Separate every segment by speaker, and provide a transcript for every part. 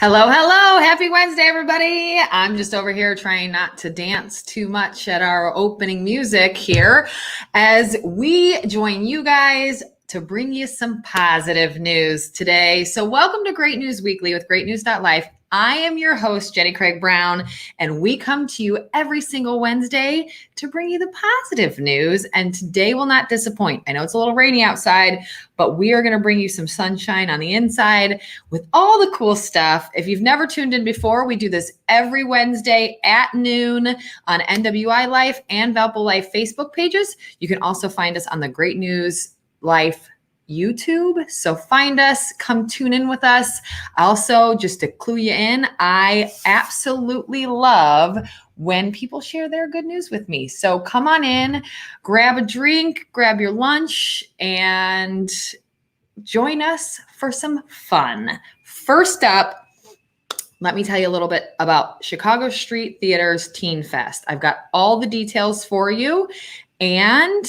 Speaker 1: Hello, hello. Happy Wednesday, everybody. I'm just over here trying not to dance too much at our opening music here as we join you guys to bring you some positive news today. So welcome to Great News Weekly with greatnews.life. I am your host, Jenny Craig Brown, and we come to you every single Wednesday to bring you the positive news. And today will not disappoint. I know it's a little rainy outside, but we are going to bring you some sunshine on the inside with all the cool stuff. If you've never tuned in before, we do this every Wednesday at noon on NWI Life and Valpo Life Facebook pages. You can also find us on the Great News Life YouTube. So find us, come tune in with us. Also, just to clue you in, I absolutely love when people share their good news with me. So come on in, grab a drink, grab your lunch, and join us for some fun. First up, let me tell you a little bit about Chicago Street Theater's Teen Fest. I've got all the details for you, and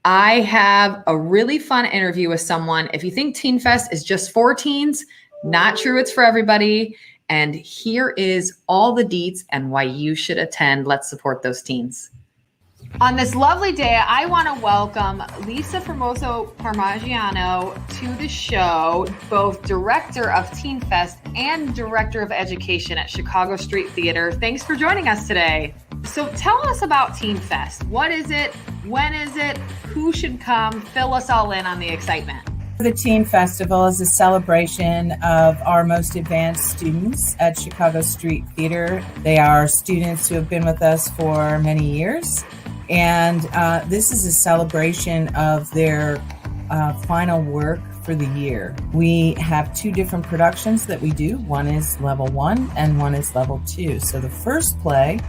Speaker 1: I have a really fun interview with someone. If you think Teen Fest is just for teens, not true. It's for everybody. And here is all the deets and why you should attend. Let's support those teens. On this lovely day, I want to welcome Lisa Formoso Parmigiano to the show, both director of Teen Fest and director of education at Chicago Street Theater. Thanks for joining us today. So tell us about Teen Fest. What is it? When is it? Who should come? Fill us all in on the excitement.
Speaker 2: The Teen Festival is a celebration of our most advanced students at Chicago Street Theater. They are students who have been with us for many years. And this is a celebration of their final work for the year. We have two different productions that we do. One is level 1 and one is level 2. So the first play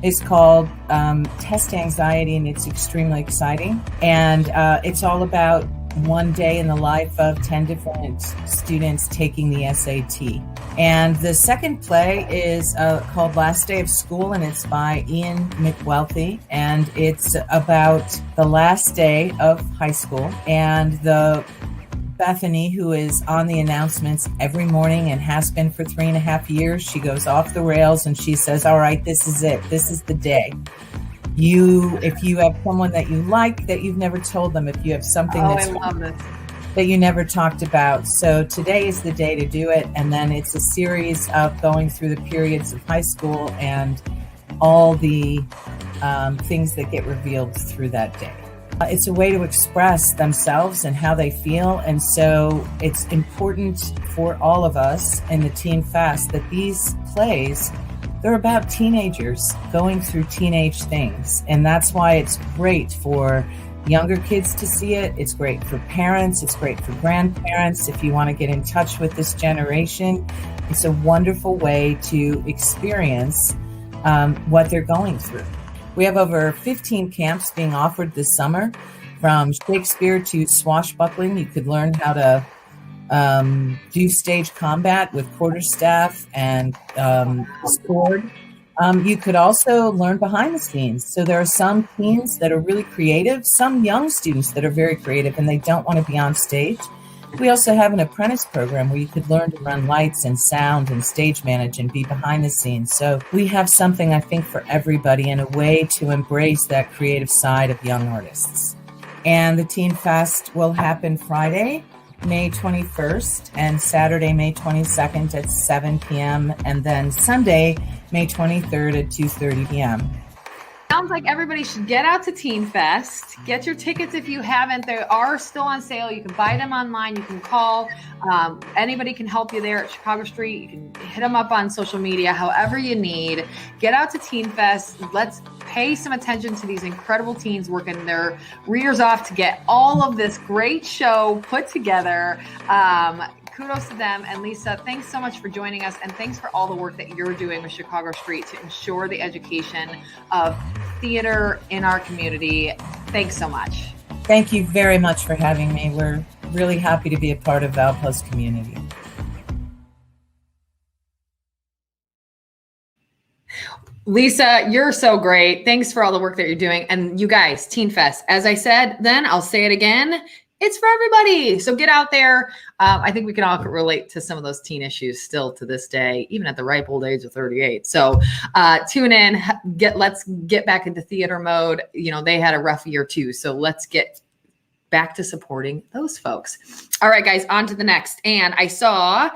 Speaker 2: is called Test Anxiety, and it's extremely exciting. And it's all about one day in the life of 10 different students taking the SAT. And the second play is called Last Day of School, and it's by Ian McWealthy. And it's about the last day of high school. And the Bethany, who is on the announcements every morning and has been for 3.5 years, she goes off the rails and she says, all right, this is it. This is the day. If you have someone that you like that you've never told them, if you have something that you never talked about. So today is the day to do it. And then it's a series of going through the periods of high school and all the things that get revealed through that day. It's a way to express themselves and how they feel. And so it's important for all of us in the Teen Fest that these plays, they're about teenagers going through teenage things. And that's why it's great for younger kids to see it. It's great for parents. It's great for grandparents. If you want to get in touch with this generation, it's a wonderful way to experience what they're going through. We have over 15 camps being offered this summer, from Shakespeare to swashbuckling. You could learn how to do stage combat with quarterstaff and sword. You could also learn behind the scenes. So there are some teens that are really creative, some young students that are very creative and they don't want to be on stage. We also have an apprentice program where you could learn to run lights and sound and stage manage and be behind the scenes. So we have something, I think, for everybody and a way to embrace that creative side of young artists. And the Teen Fest will happen Friday, May 21st, and Saturday, May 22nd at 7 p.m. and then Sunday, May 23rd at 2:30 p.m.
Speaker 1: Sounds like everybody should get out to Teen Fest. Get your tickets if you haven't. They are still on sale. You can buy them online. You can call. Anybody can help you there at Chicago Street. You can hit them up on social media, however you need. Get out to Teen Fest. Let's pay some attention to these incredible teens working their rears off to get all of this great show put together. Kudos to them. And Lisa, thanks so much for joining us. And thanks for all the work that you're doing with Chicago Street to ensure the education of theater in our community. Thanks so much.
Speaker 2: Thank you very much for having me. We're really happy to be a part of Valpo's community.
Speaker 1: Lisa, you're so great. Thanks for all the work that you're doing. And you guys, Teen Fest, as I said then, I'll say it again. It's for everybody. So get out there. I think we can all relate to some of those teen issues still to this day, even at the ripe old age of 38. So tune in, let's get back into theater mode. You know, they had a rough year too. So let's get back to supporting those folks. All right, guys, on to the next. And I saw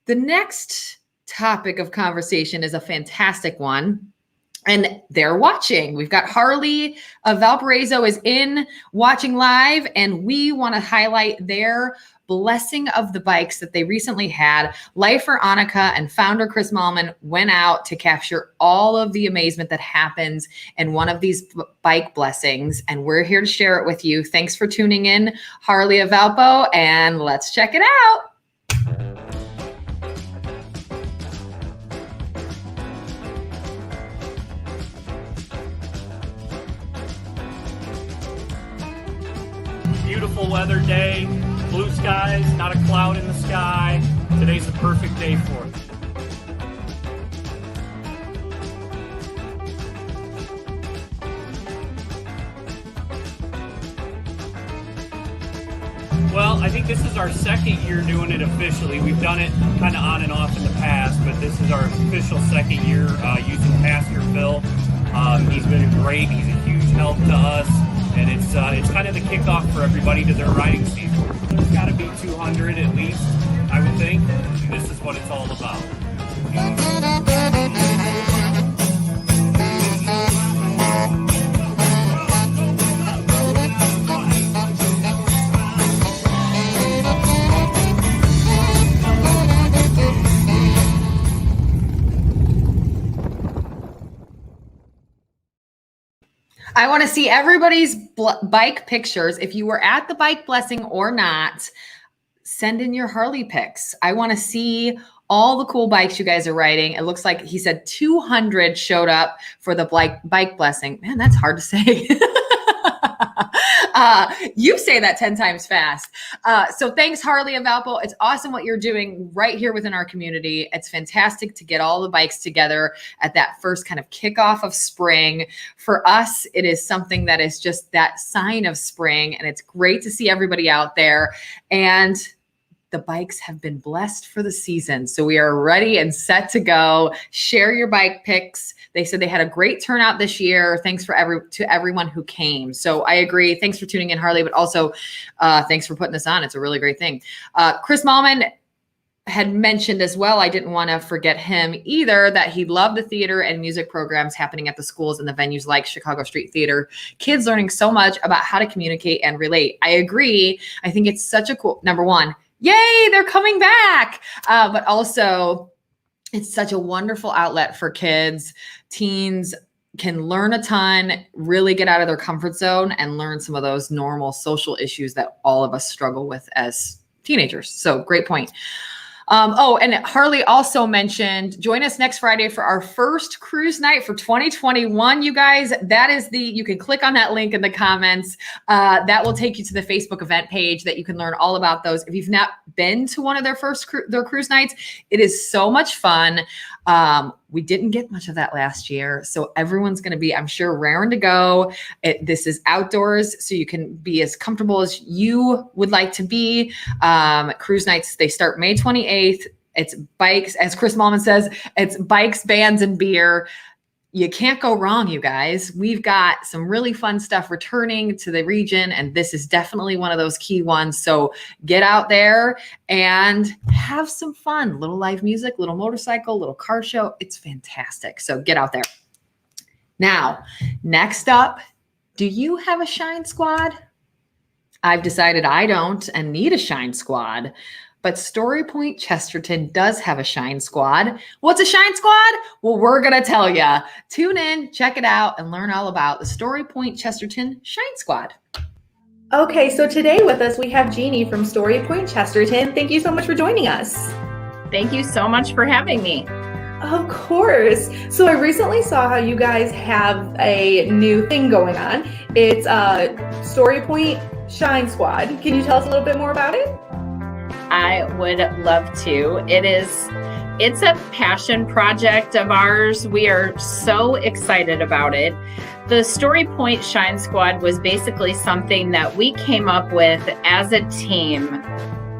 Speaker 1: the next topic of conversation is a fantastic one. And they're watching. We've got Harley of Valparaiso is in watching live, and we want to highlight their blessing of the bikes that they recently had. Lifer Annika and founder Chris Malman went out to capture all of the amazement that happens in one of these bike blessings, and we're here to share it with you. Thanks for tuning in, Harley of Valpo, and let's check it out.
Speaker 3: Beautiful weather day, blue skies, not a cloud in the sky. Today's the perfect day for it. Well, I think this is our second year doing it officially. We've done it kind of on and off in the past, but this is our official second year using Pastor Phil. He's been great. He's a huge help to us. And it's kind of the kickoff for everybody to their riding season. It's got to be 200 at least, I would think. This is what it's all about.
Speaker 1: I want to see everybody's bike pictures. If you were at the bike blessing or not, send in your Harley pics. I want to see all the cool bikes you guys are riding. It looks like he said 200 showed up for the bike blessing. Man, that's hard to say. You say that 10 times fast. So thanks, Harley of Valpo. It's awesome what you're doing right here within our community. It's fantastic to get all the bikes together at that first kind of kickoff of spring. For us, it is something that is just that sign of spring, and it's great to see everybody out there. And the bikes have been blessed for the season. So we are ready and set to go. Share your bike pics. They said they had a great turnout this year. Thanks to everyone who came. So I agree. Thanks for tuning in, Harley, but also thanks for putting this on. It's a really great thing. Chris Malman had mentioned as well, I didn't want to forget him either, that he loved the theater and music programs happening at the schools and the venues like Chicago Street Theater. Kids learning so much about how to communicate and relate. I agree. I think it's such a cool, number one, yay, they're coming back. But also, it's such a wonderful outlet for kids. Teens can learn a ton, really get out of their comfort zone and learn some of those normal social issues that all of us struggle with as teenagers. So great point. And Harley also mentioned, join us next Friday for our first cruise night for 2021, you guys. That is you can click on that link in the comments. That will take you to the Facebook event page that you can learn all about those. If you've not been to one of their cruise nights, it is so much fun. We didn't get much of that last year. So everyone's going to be, I'm sure, raring to go. This is outdoors, so you can be as comfortable as you would like to be. Cruise nights, they start May 28th. It's bikes, as Chris Malman says, it's bikes, bands, and beer. You can't go wrong, you guys. We've got some really fun stuff returning to the region, and this is definitely one of those key ones. So get out there and have some fun. Little live music, little motorcycle, little car show. It's fantastic. So get out there. Now, next up, do you have a Shine Squad? I've decided I don't and need a Shine Squad. But StoryPoint Chesterton does have a Shine Squad. What's a Shine Squad? Well, we're going to tell you. Tune in, check it out, and learn all about the StoryPoint Chesterton Shine Squad.
Speaker 4: Okay, so today with us, we have Jeannie from StoryPoint Chesterton. Thank you so much for joining us.
Speaker 5: Thank you so much for having me.
Speaker 4: Of course. So I recently saw how you guys have a new thing going on. It's StoryPoint Shine Squad. Can you tell us a little bit more about it?
Speaker 5: I would love to. It's a passion project of ours. We are so excited about it. The StoryPoint Shine Squad was basically something that we came up with as a team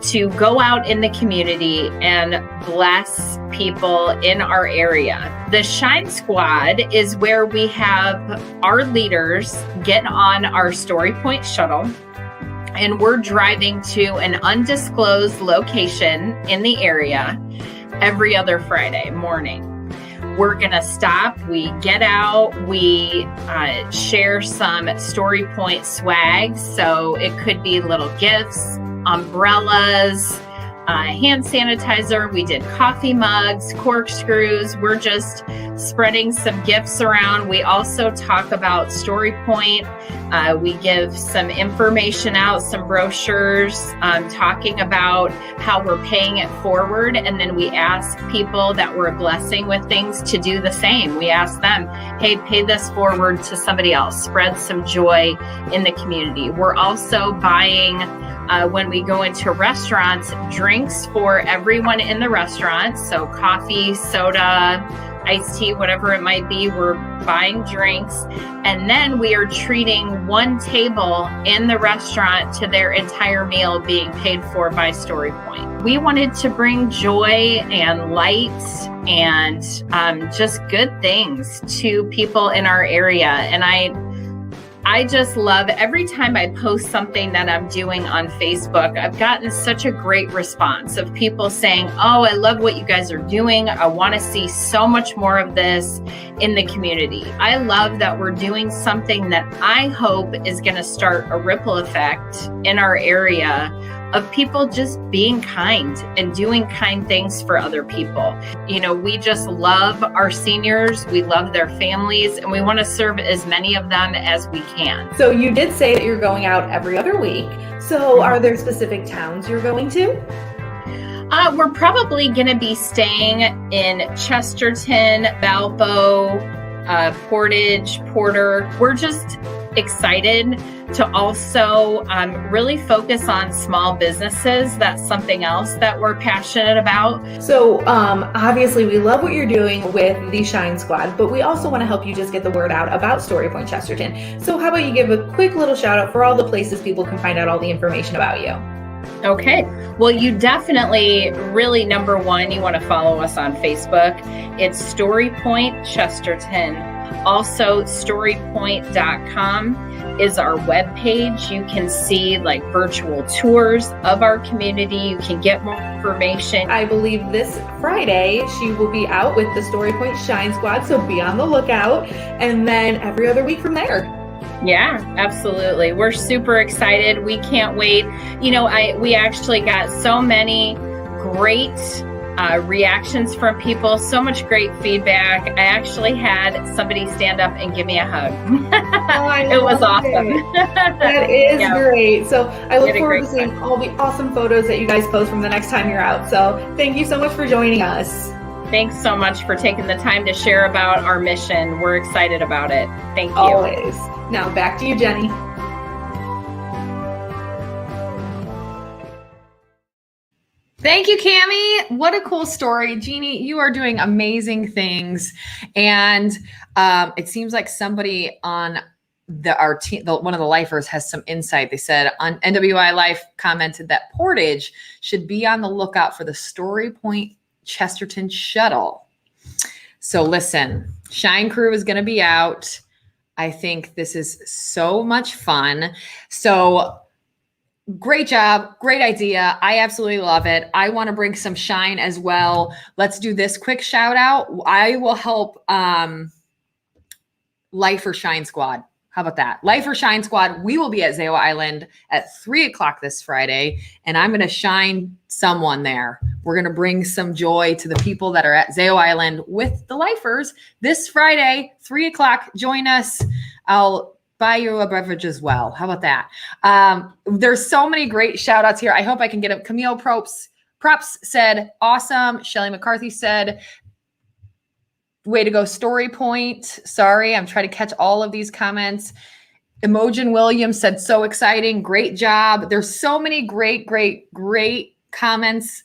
Speaker 5: to go out in the community and bless people in our area. The Shine Squad is where we have our leaders get on our StoryPoint shuttle, and we're driving to an undisclosed location in the area every other Friday morning. We're going to stop, we get out, we share some StoryPoint swag. So it could be little gifts, umbrellas, hand sanitizer. We did coffee mugs, corkscrews. We're just spreading some gifts around. We also talk about StoryPoint. We give some information out, some brochures, talking about how we're paying it forward. And then we ask people that we're blessing with things to do the same. We ask them, hey, pay this forward to somebody else. Spread some joy in the community. We're also buying, when we go into restaurants, drinks for everyone in the restaurant. So coffee, soda, iced tea, whatever it might be, we're buying drinks. And then we are treating one table in the restaurant to their entire meal being paid for by StoryPoint. We wanted to bring joy and light and just good things to people in our area. And I just love every time I post something that I'm doing on Facebook. I've gotten such a great response of people saying, oh, I love what you guys are doing. I want to see so much more of this in the community. I love that we're doing something that I hope is going to start a ripple effect in our area of people just being kind and doing kind things for other people. You know, we just love our seniors, we love their families, and we want to serve as many of them as we can.
Speaker 4: So you did say that you're going out every other week. So are there specific towns you're going to?
Speaker 5: We're probably going to be staying in Chesterton, Valpo, Portage, Porter. We're just excited to also really focus on small businesses. That's something else that we're passionate about.
Speaker 4: So obviously we love what you're doing with the Shine Squad, but we also want to help you just get the word out about StoryPoint Chesterton. So how about you give a quick little shout out for all the places people can find out all the information about you?
Speaker 5: Okay. Well, you definitely really, number one, you want to follow us on Facebook. It's StoryPoint Chesterton. Also, StoryPoint.com is our webpage. You can see like virtual tours of our community. You can get more information.
Speaker 4: I believe this Friday she will be out with the StoryPoint Shine Squad, so be on the lookout. And then every other week from there.
Speaker 5: Yeah, absolutely. We're super excited. We can't wait. You know, we actually got so many great reactions from people, so much great feedback. I actually had somebody stand up and give me a hug. It was awesome.
Speaker 4: That is great. So I look forward to seeing
Speaker 5: time.
Speaker 4: all the awesome photos that you guys post from the next time you're out. So thank you so much for joining us.
Speaker 5: Thanks so much for taking the time to share about our mission. We're excited about it. Thank you.
Speaker 4: Always. Now back to you, Jenny.
Speaker 1: Thank you, Cammie. What a cool story. Jeannie, you are doing amazing things. And it seems like somebody on our team, one of the lifers has some insight. They said on NWI Life commented that Portage should be on the lookout for the StoryPoint Chesterton shuttle. So listen, Shine Crew is going to be out. I think this is so much fun. So great job. Great idea. I absolutely love it. I want to bring some shine as well. Let's do this quick shout out. I will help Lifer Shine Squad. How about that? Lifer Shine Squad. We will be at Zao Island at 3:00 this Friday, and I'm going to shine someone there. We're going to bring some joy to the people that are at Zao Island with the Lifers this Friday, 3:00. Join us. I'll buy you a beverage as well. How about that? There's so many great shout outs here. I hope I can get them. Camille Props said, awesome. Shelly McCarthy said, way to go, StoryPoint. Sorry, I'm trying to catch all of these comments. Imogen Williams said, so exciting. Great job. There's so many great comments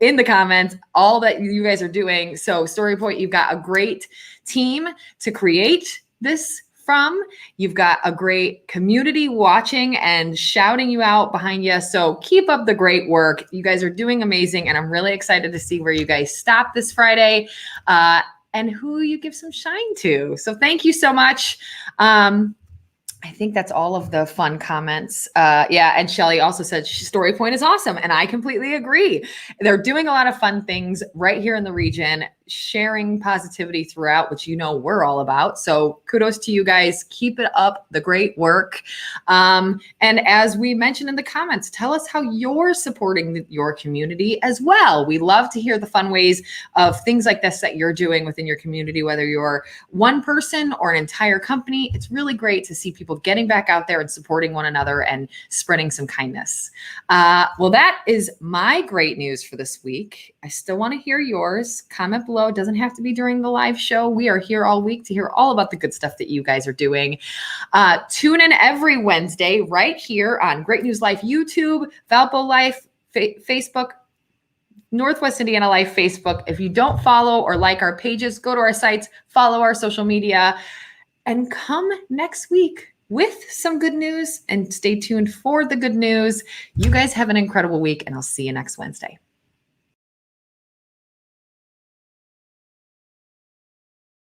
Speaker 1: in the comments, all that you guys are doing. So StoryPoint, you've got a great team to create this from. You've got a great community watching and shouting you out behind you. So keep up the great work. You guys are doing amazing. And I'm really excited to see where you guys stop this Friday and who you give some shine to. So thank you so much. I think that's all of the fun comments. Yeah, and Shelly also said StoryPoint is awesome, and I completely agree. They're doing a lot of fun things right here in the region, sharing positivity throughout, which you know we're all about. So kudos to you guys. Keep it up, the great work. And as we mentioned in the comments, tell us how you're supporting your community as well. We love to hear the fun ways of things like this that you're doing within your community, whether you're one person or an entire company. It's really great to see people getting back out there and supporting one another and spreading some kindness. Well, that is my great news for this week. I still want to hear yours. Comment below. It doesn't have to be during the live show. We are here all week to hear all about the good stuff that you guys are doing. Tune in every Wednesday right here on Great News Life YouTube, Valpo Life, Facebook, Northwest Indiana Life Facebook. If you don't follow or like our pages, go to our sites, follow our social media, and come next week with some good news, and stay tuned for the good news. You guys have an incredible week, and I'll see you next Wednesday.